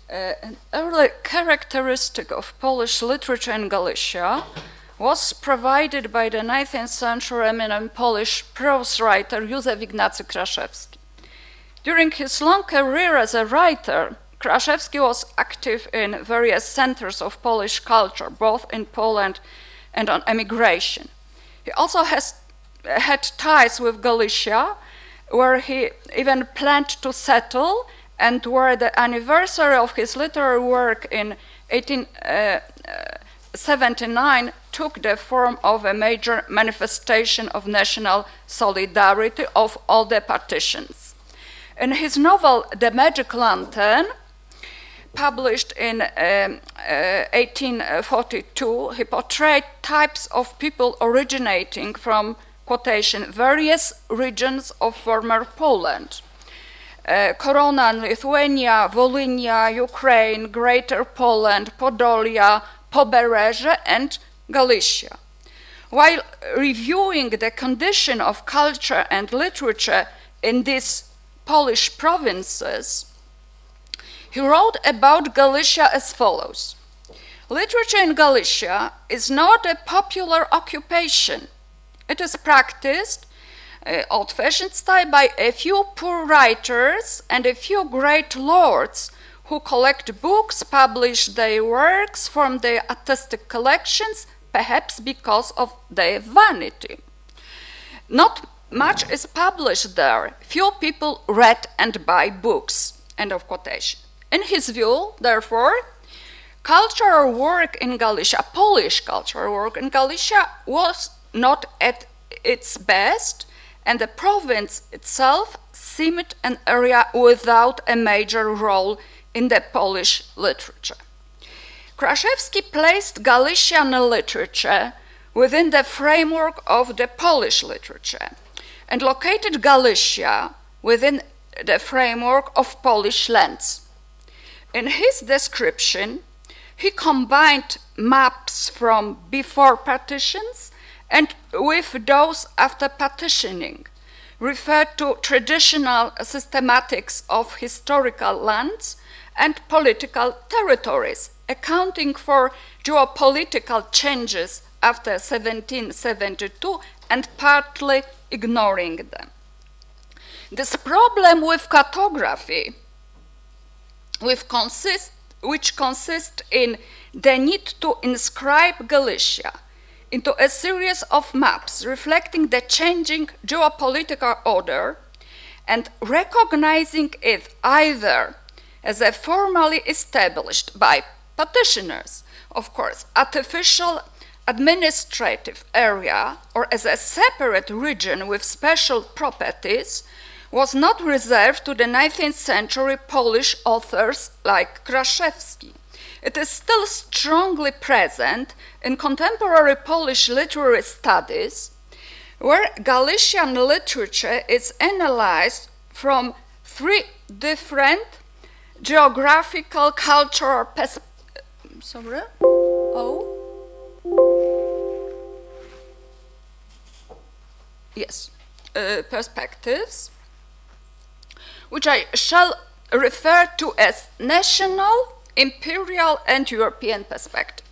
An early characteristic of Polish literature in Galicia was provided by the 19th century eminent Polish prose writer Józef Ignacy Kraszewski. During his long career as a writer, Kraszewski was active in various centers of Polish culture, both in Poland and on emigration. He also had ties with Galicia, where he even planned to settle, and where the anniversary of his literary work in 1879 took the form of a major manifestation of national solidarity of all the partitions. In his novel *The Magic Lantern*, published in 1842, he portrayed types of people originating from, quotation, various regions of former Poland. Korona in Lithuania, Volhynia, Ukraine, Greater Poland, Podolia, Pobережье, and Galicia. While reviewing the condition of culture and literature in these Polish provinces, he wrote about Galicia as follows: literature in Galicia is not a popular occupation. It is practiced, old-fashioned style, by a few poor writers and a few great lords who collect books, publish their works from their artistic collections, perhaps because of their vanity. Not much is published there. Few people read and buy books. End of quotation. In his view, therefore, cultural work in Galicia, Polish cultural work in Galicia, was not at its best, and the province itself seemed an area without a major role in the Polish literature. Kraszewski placed Galician literature within the framework of the Polish literature and located Galicia within the framework of Polish lands. In his description, he combined maps from before partitions and with those after partitioning, referred to traditional systematics of historical lands and political territories, accounting for geopolitical changes after 1772 and partly ignoring them. This problem with cartography, which consists in the need to inscribe Galicia into a series of maps reflecting the changing geopolitical order and recognizing it either as a formally established by petitioners, of course, artificial administrative area, or as a separate region with special properties, was not reserved to the 19th century Polish authors like Kraszewski. It is still strongly present in contemporary Polish literary studies, where Galician literature is analyzed from three different geographical, cultural perspectives, which I shall refer to as national, imperial, and European perspective.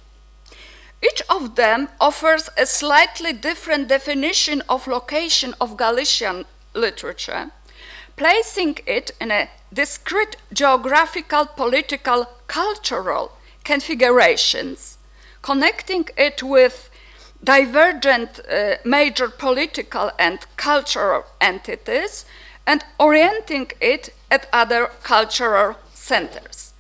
Each of them offers a slightly different definition of location of Galician literature, placing it in a discrete geographical, political, cultural configurations, connecting it with divergent major political and cultural entities, and orienting it at other cultural centers.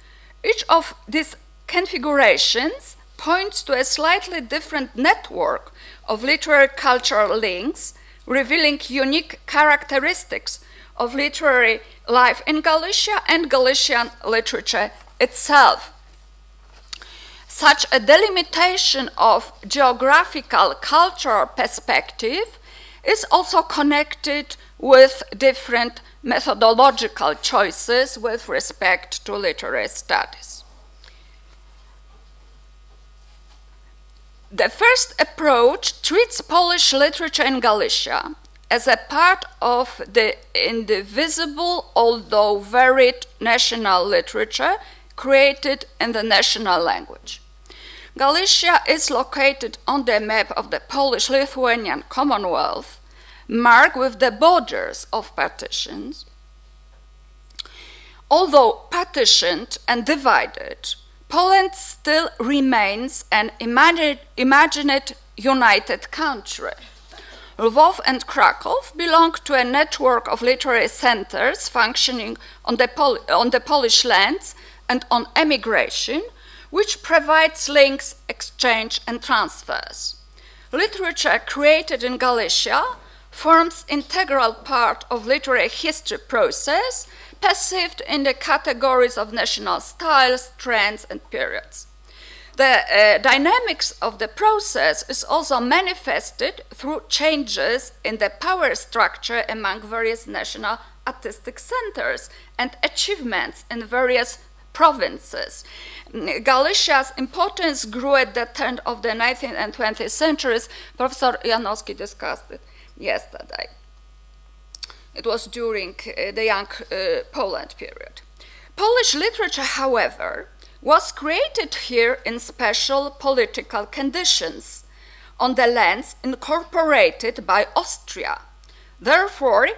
Each of these configurations points to a slightly different network of literary cultural links, revealing unique characteristics of literary life in Galicia and Galician literature itself. Such a delimitation of geographical cultural perspective is also connected with different methodological choices with respect to literary studies. The first approach treats Polish literature in Galicia as a part of the indivisible, although varied national literature, created in the national language. Galicia is located on the map of the Polish-Lithuanian Commonwealth, marked with the borders of partitions. Although partitioned and divided, Poland still remains an imagined united country. Lwów and Kraków belong to a network of literary centers functioning on the Polish lands and on emigration, which provides links, exchange, and transfers. Literature created in Galicia forms integral part of literary history process, perceived in the categories of national styles, trends, and periods. The dynamics of the process is also manifested through changes in the power structure among various national artistic centers and achievements in various provinces. Galicia's importance grew at the turn of the 19th and 20th centuries. Professor Janowski discussed it yesterday. It was during the Young Poland period. Polish literature, however, was created here in special political conditions on the lands incorporated by Austria. Therefore,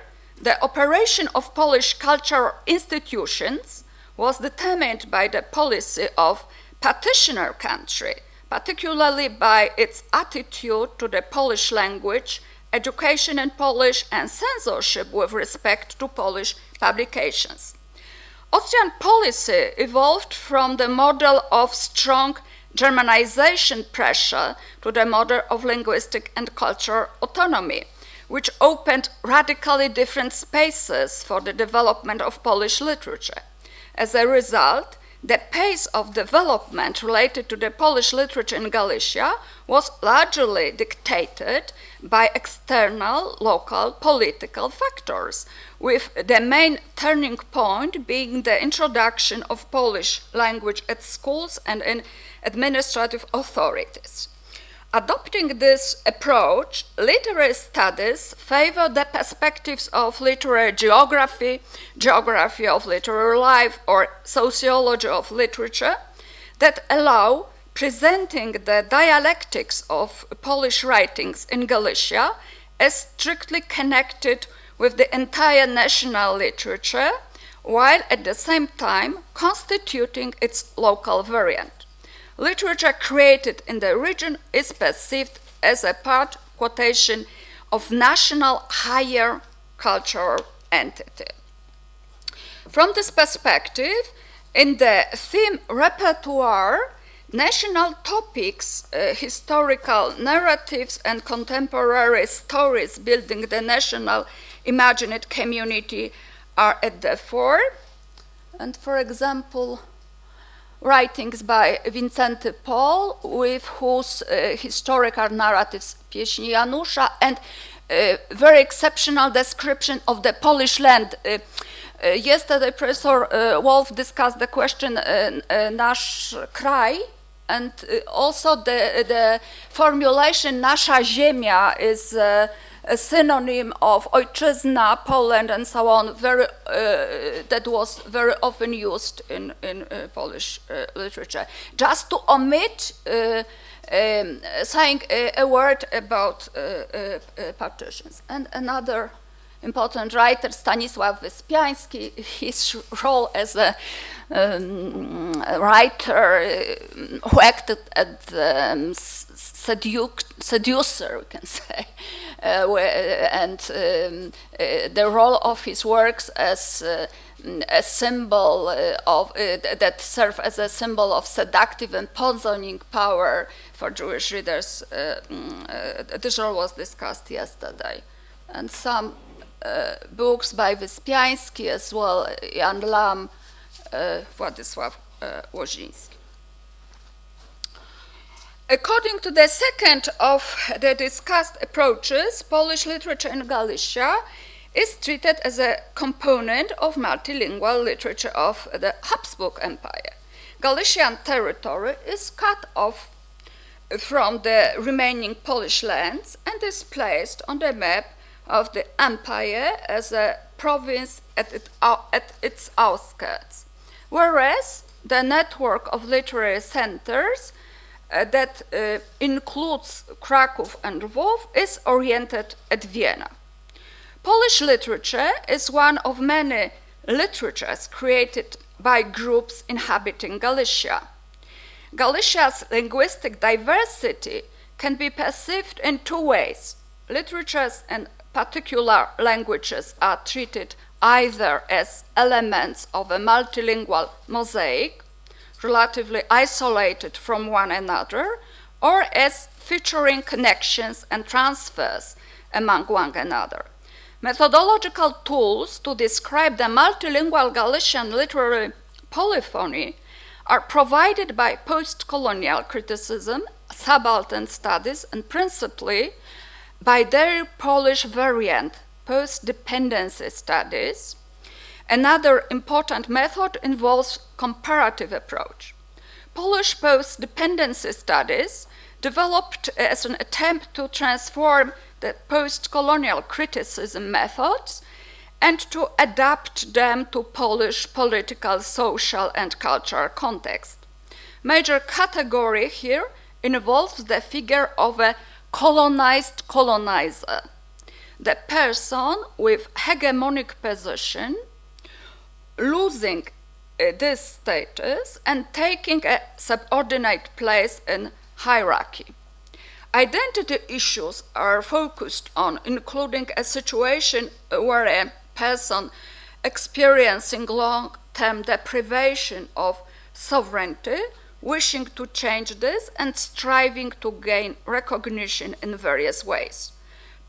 the operation of Polish cultural institutions was determined by the policy of partitioner country, particularly by its attitude to the Polish language, education in Polish, and censorship with respect to Polish publications. Austrian policy evolved from the model of strong Germanization pressure to the model of linguistic and cultural autonomy, which opened radically different spaces for the development of Polish literature. As a result, the pace of development related to the Polish literature in Galicia was largely dictated by external, local political factors, with the main turning point being the introduction of Polish language at schools and in administrative authorities. Adopting this approach, literary studies favor the perspectives of literary geography, geography of literary life, or sociology of literature that allow presenting the dialectics of Polish writings in Galicia as strictly connected with the entire national literature, while at the same time constituting its local variant. Literature created in the region is perceived as a part, quotation, of national higher cultural entity. From this perspective, in the theme repertoire, national topics, historical narratives, and contemporary stories building the national imagined community are at the fore. And for example, writings by Wincenty Pol, with whose historical narratives Pieśń Janusza and very exceptional description of the Polish land. Yesterday, Professor Wolf discussed the question Nasz kraj, and also the formulation Nasza ziemia is a synonym of ojczyzna, Poland, and so on, that was very often used in Polish literature. Just to omit saying a word about partitions. And another important writer, Stanisław Wyspiański, his role as a writer who acted as the seducer, we can say, and the role of his works as a symbol of that serve as a symbol of seductive and poisoning power for Jewish readers. This role was discussed yesterday, and some books by Wyspiański as well, Jan Lam, Władysław Łoziński. According to the second of the discussed approaches, Polish literature in Galicia is treated as a component of multilingual literature of the Habsburg Empire. Galician territory is cut off from the remaining Polish lands and is placed on the map of the empire as a province at its outskirts, whereas the network of literary centers that includes Kraków and Lwów is oriented at Vienna. Polish literature is one of many literatures created by groups inhabiting Galicia. Galicia's linguistic diversity can be perceived in two ways. Literatures and particular languages are treated either as elements of a multilingual mosaic, relatively isolated from one another, or as featuring connections and transfers among one another. Methodological tools to describe the multilingual Galician literary polyphony are provided by post-colonial criticism, subaltern studies, and principally by their Polish variant, post-dependency studies. Another important method involves comparative approach. Polish post-dependency studies developed as an attempt to transform the post-colonial criticism methods and to adapt them to Polish political, social, and cultural context. Major category here involves the figure of a colonized colonizer, the person with hegemonic position losing this status and taking a subordinate place in hierarchy. Identity issues are focused on, including a situation where a person experiencing long-term deprivation of sovereignty, wishing to change this and striving to gain recognition in various ways.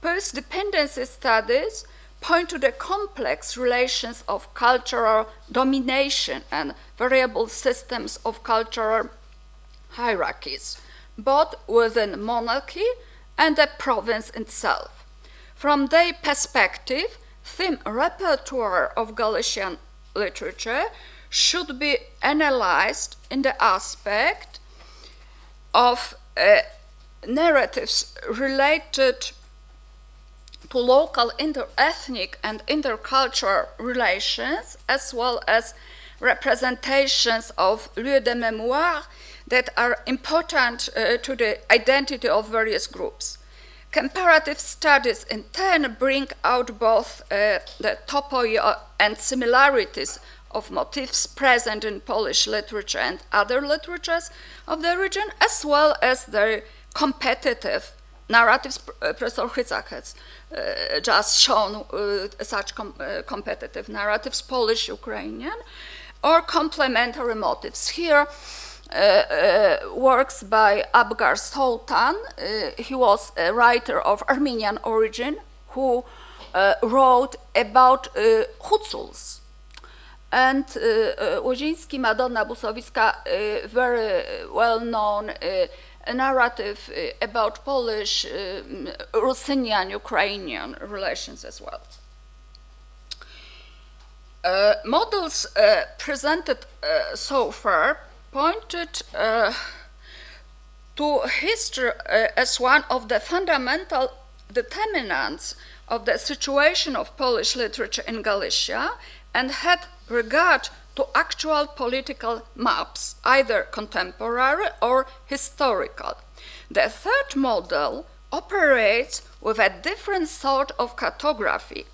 Post-dependency studies point to the complex relations of cultural domination and variable systems of cultural hierarchies, both within monarchy and the province itself. From their perspective, theme repertoire of Galician literature should be analyzed in the aspect of narratives related to local inter-ethnic and intercultural relations, as well as representations of lieux de mémoire that are important to the identity of various groups. Comparative studies in turn bring out both the topoy and similarities of motifs present in Polish literature and other literatures of the region, as well as their competitive narratives. Professor Hycak has just shown such competitive narratives, Polish, Ukrainian, or complementary motifs. Here, works by Abgar Sultan. He was a writer of Armenian origin who wrote about Huculs. And Łoziński, Madonna Busowiska, very well-known narrative about Polish, Rusynian, Ukrainian relations as well. Models presented so far pointed to history as one of the fundamental determinants of the situation of Polish literature in Galicia and had regard to actual political maps, either contemporary or historical. The third model operates with a different sort of cartography.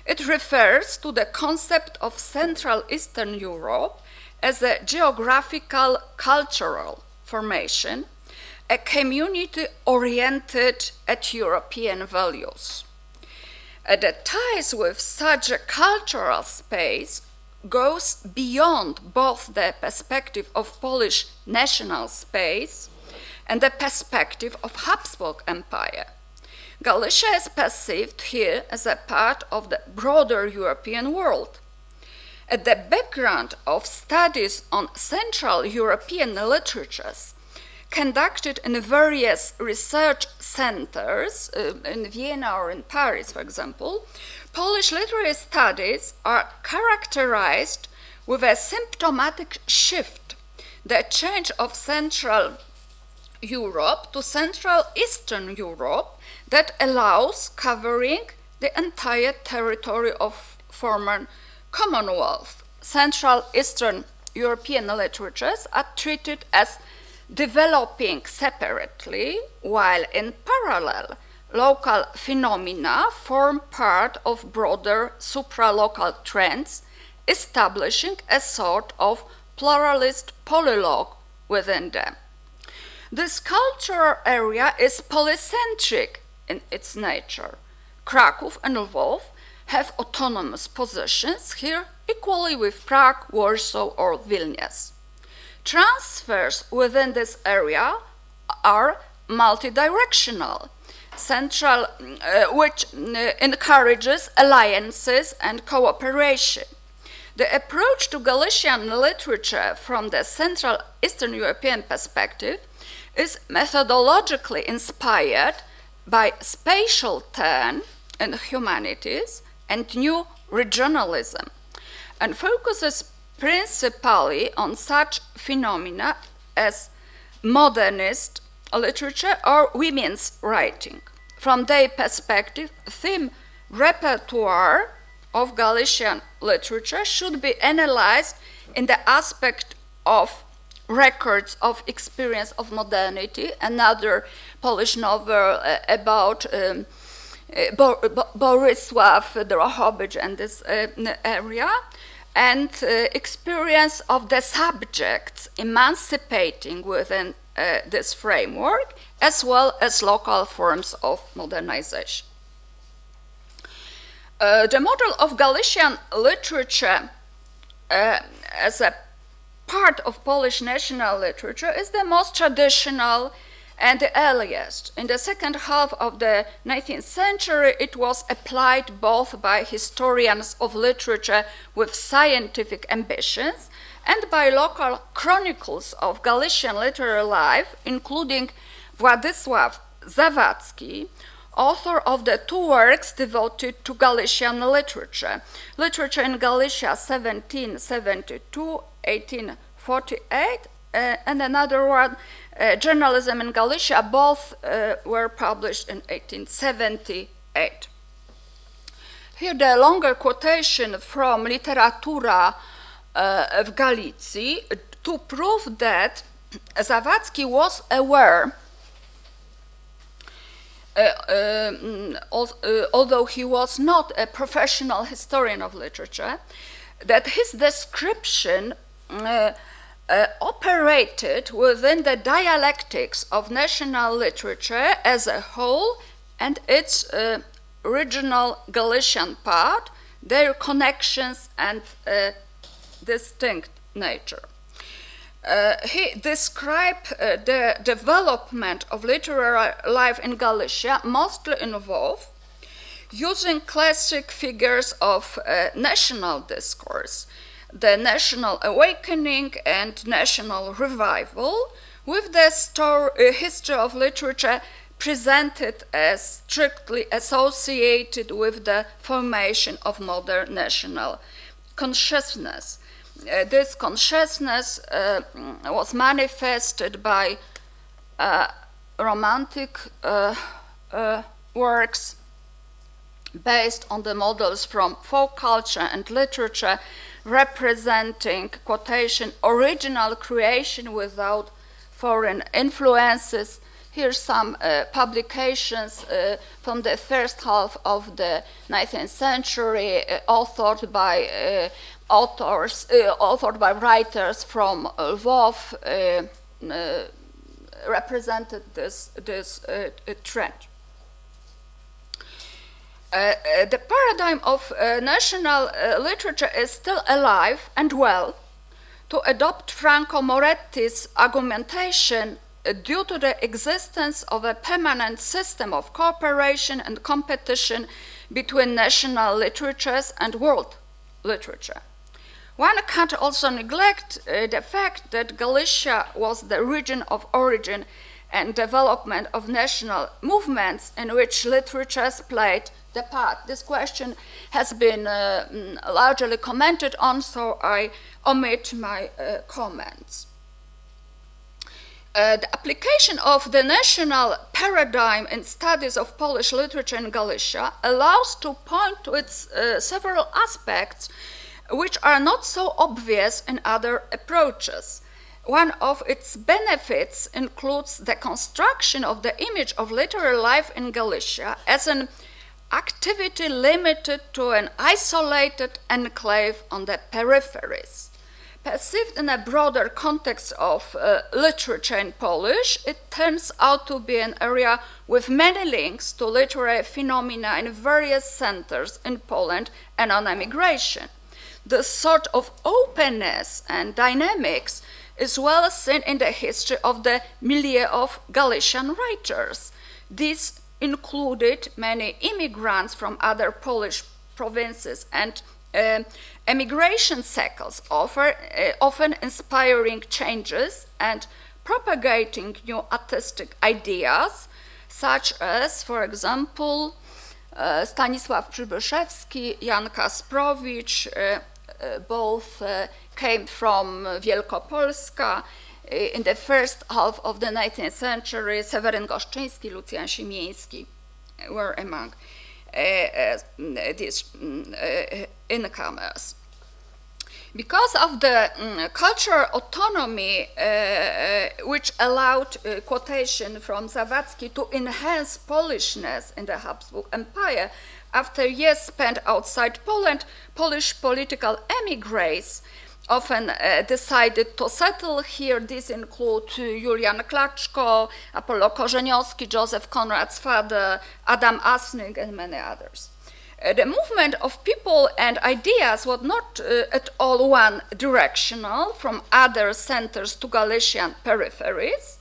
It refers to the concept of Central Eastern Europe as a geographical cultural formation, a community oriented at European values. The ties with such a cultural space goes beyond both the perspective of Polish national space and the perspective of Habsburg Empire. Galicia is perceived here as a part of the broader European world. At the background of studies on Central European literatures conducted in various research centers in Vienna or in Paris, for example, Polish literary studies are characterized with a symptomatic shift, the change of Central Europe to Central Eastern Europe that allows covering the entire territory of former Commonwealth. Central Eastern European literatures are treated as developing separately, while in parallel, local phenomena form part of broader supra-local trends, establishing a sort of pluralist polylogue within them. This cultural area is polycentric in its nature. Kraków and Lwów have autonomous positions here equally with Prague, Warsaw, or Vilnius. Transfers within this area are multidirectional, central, which encourages alliances and cooperation. The approach to Galician literature from the Central Eastern European perspective is methodologically inspired by spatial turn in humanities and new regionalism, and focuses principally on such phenomena as modernist literature or women's writing. From their perspective, theme repertoire of Galician literature should be analyzed in the aspect of records of experience of modernity, another Polish novel about Borisław Drohobycz and this area, and experience of the subjects emancipating within this framework, as well as local forms of modernization. The model of Galician literature as a part of Polish national literature is the most traditional and the earliest. In the second half of the 19th century, it was applied both by historians of literature with scientific ambitions and by local chronicles of Galician literary life, including Władysław Zawadzki, author of the two works devoted to Galician literature, Literature in Galicia 1772-1848, and another one, Journalism in Galicia. Both were published in 1878. Here the longer quotation from Literatura w Galicji to prove that Zawadzki was aware, although he was not a professional historian of literature, that his description operated within the dialectics of national literature as a whole and its regional Galician part, their connections and distinct nature. He described the development of literary life in Galicia, mostly involved using classic figures of national discourse, the national awakening and national revival, with the history of literature presented as strictly associated with the formation of modern national consciousness. This consciousness was manifested by romantic works based on the models from folk culture and literature, representing, quotation, original creation without foreign influences. Here's some publications from the first half of the 19th century, authored by writers from Lwów, represented this trend. The paradigm of national literature is still alive and well. To adopt Franco Moretti's argumentation, due to the existence of a permanent system of cooperation and competition between national literatures and world literature. One can't also neglect the fact that Galicia was the region of origin and development of national movements in which literatures played the part. This question has been largely commented on, so I omit my comments. The application of the national paradigm in studies of Polish literature in Galicia allows to point to its several aspects which are not so obvious in other approaches. One of its benefits includes the construction of the image of literary life in Galicia as an activity limited to an isolated enclave on the peripheries. Perceived in a broader context of literature in Polish, it turns out to be an area with many links to literary phenomena in various centers in Poland and on emigration. This sort of openness and dynamics is well seen in the history of the milieu of Galician writers. These included many immigrants from other Polish provinces and emigration cycles, often inspiring changes and propagating new artistic ideas, such as, for example, Stanisław Przybyszewski, Jan Kasprowicz, both came from Wielkopolska. In the first half of the 19th century, Seweryn Goszczyński, Lucjan Simiński were among these incomers. Because of the cultural autonomy which allowed quotation from Zawadzki to enhance Polishness in the Habsburg Empire, after years spent outside Poland, Polish political emigres often decided to settle here. These include Julian Klaczko, Apollo Korzeniowski, Joseph Conrad's father, Adam Asning, and many others. The movement of people and ideas was not at all one-directional from other centers to Galician peripheries.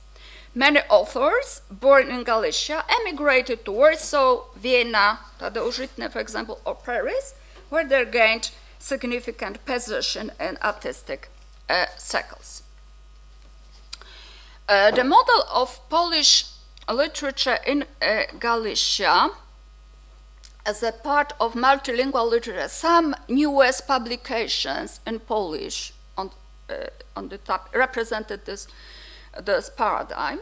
Many authors born in Galicia emigrated to Warsaw, Vienna, Tadeusz Ritner, for example, or Paris, where they gained significant position in artistic circles. The model of Polish literature in Galicia as a part of multilingual literature, some newest publications in Polish on the top represented this paradigm.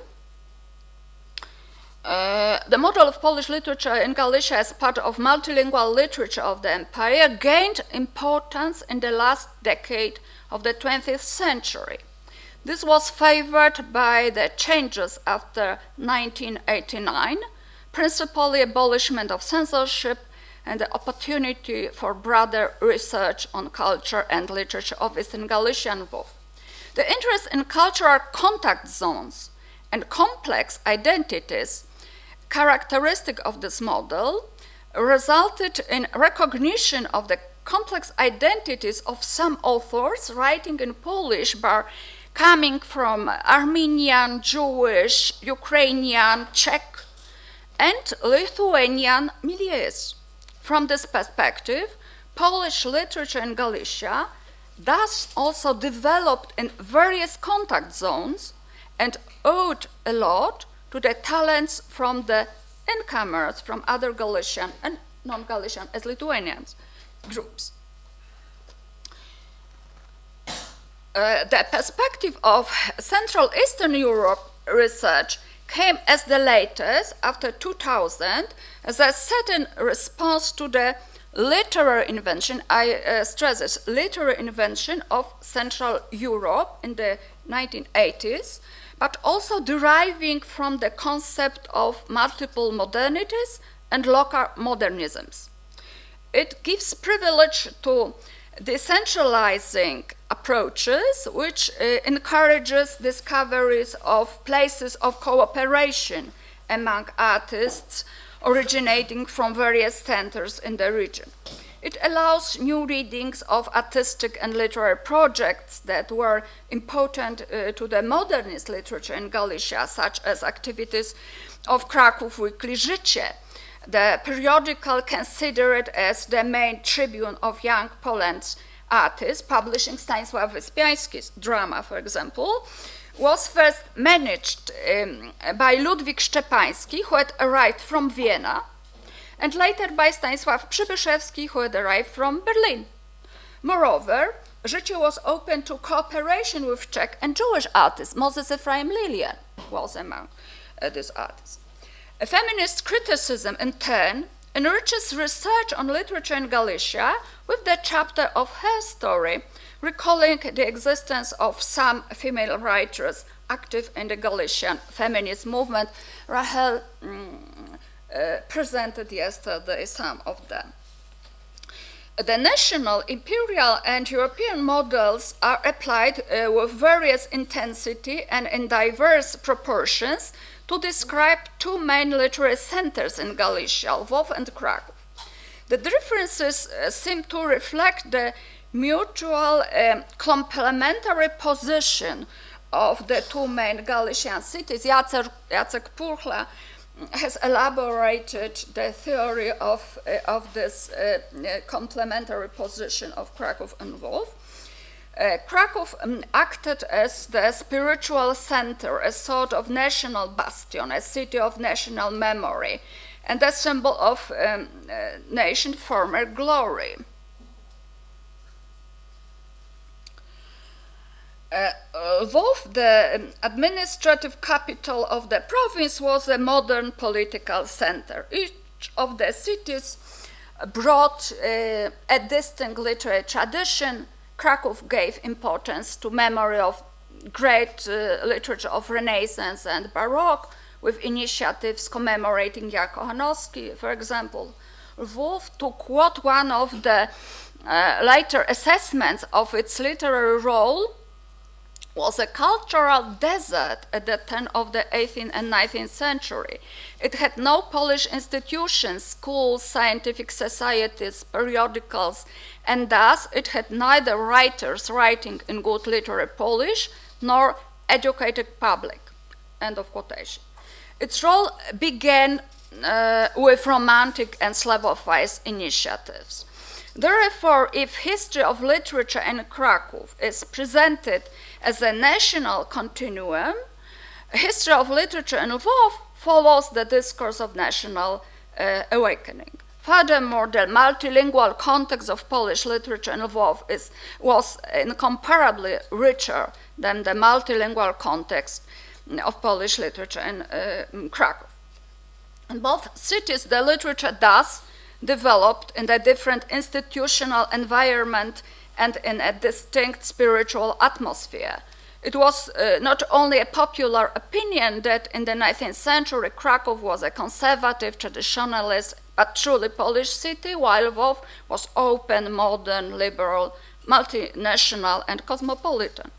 The model of Polish literature in Galicia as part of multilingual literature of the empire gained importance in the last decade of the 20th century. This was favored by the changes after 1989, principally abolishment of censorship and the opportunity for broader research on culture and literature of Eastern Galician both. The interest in cultural contact zones and complex identities characteristic of this model resulted in recognition of the complex identities of some authors writing in Polish but coming from Armenian, Jewish, Ukrainian, Czech, and Lithuanian milieus. From this perspective, Polish literature in Galicia thus also developed in various contact zones and owed a lot to the talents from the incomers from other Galician and non-Galician as Lithuanians groups. The perspective of Central Eastern Europe research came as the latest, after 2000, as a certain response to the literary invention, I stress this, literary invention of Central Europe in the 1980s, but also deriving from the concept of multiple modernities and local modernisms. It gives privilege to decentralizing approaches, which encourages discoveries of places of cooperation among artists originating from various centers in the region. It allows new readings of artistic and literary projects that were important to the modernist literature in Galicia, such as activities of Kraków Weekly Życie, the periodical considered as the main tribune of young Poland's artists, publishing Stanisław Wyspiański's drama, for example, was first managed by Ludwik Szczepański, who had arrived from Vienna, and later by Stanisław Przybyszewski, who had arrived from Berlin. Moreover, Życie was open to cooperation with Czech and Jewish artists. Moses Ephraim Lilian was among these artists. A feminist criticism, in turn, enriches research on literature in Galicia with the chapter of her story recalling the existence of some female writers active in the Galician feminist movement. Rahel presented yesterday some of them. The national, imperial, and European models are applied with various intensity and in diverse proportions to describe two main literary centers in Galicia, Lwów and Kraków. The differences seem to reflect the mutual complementary position of the two main Galician cities. Jacek Purchla has elaborated the theory of this complementary position of Kraków and Lwów. Kraków acted as the spiritual center, a sort of national bastion, a city of national memory, and a symbol of nation former glory. Lwów, the administrative capital of the province, was a modern political center. Each of the cities brought a distinct literary tradition. Kraków gave importance to memory of great literature of Renaissance and Baroque, with initiatives commemorating Jan Kochanowski, for example. Lwów took what one of the later assessments of its literary role was a cultural desert at the turn of the 18th and 19th century. It had no Polish institutions, schools, scientific societies, periodicals, and thus it had neither writers writing in good literary Polish nor educated public. End of quotation. Its role began with Romantic and Slavofized initiatives. Therefore, if history of literature in Kraków is presented as a national continuum, history of literature in Lwów follows the discourse of national awakening. Furthermore, the multilingual context of Polish literature in Lwów was incomparably richer than the multilingual context of Polish literature in Kraków. In both cities, the literature thus developed in a different institutional environment and in a distinct spiritual atmosphere. It was not only a popular opinion that in the 19th century Kraków was a conservative, traditionalist, but truly Polish city, while Lwów was open, modern, liberal, multinational, and cosmopolitan.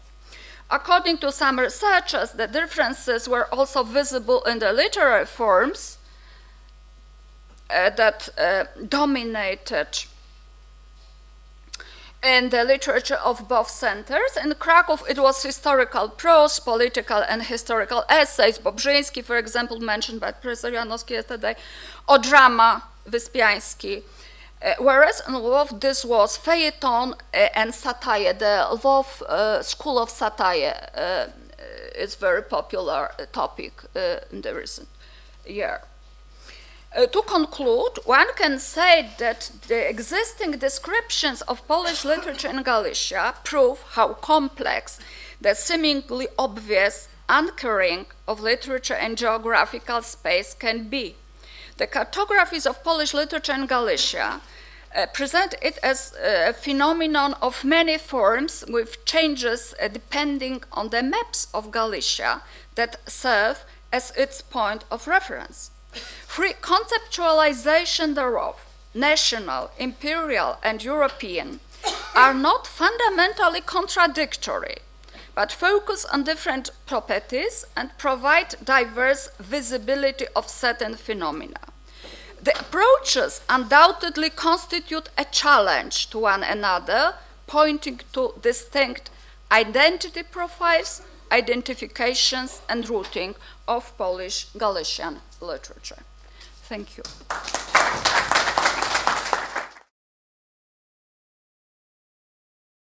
According to some researchers, the differences were also visible in the literary forms that dominated in the literature of both centers. In Kraków, it was historical prose, political and historical essays. Bobrzyński, for example, mentioned by Professor Janowski yesterday, or drama, Wyspiański. Whereas in Lwów, this was feuilleton and satire. The Lwów school of satire is a very popular topic in the recent year. To conclude, one can say that the existing descriptions of Polish literature in Galicia prove how complex the seemingly obvious anchoring of literature in geographical space can be. The cartographies of Polish literature in Galicia present it as a phenomenon of many forms, with changes depending on the maps of Galicia that serve as its point of reference. Free conceptualization thereof, national, imperial, and European, are not fundamentally contradictory, but focus on different properties and provide diverse visibility of certain phenomena. The approaches undoubtedly constitute a challenge to one another, pointing to distinct identity profiles, identifications, and routing of Polish Galician literature. Thank you.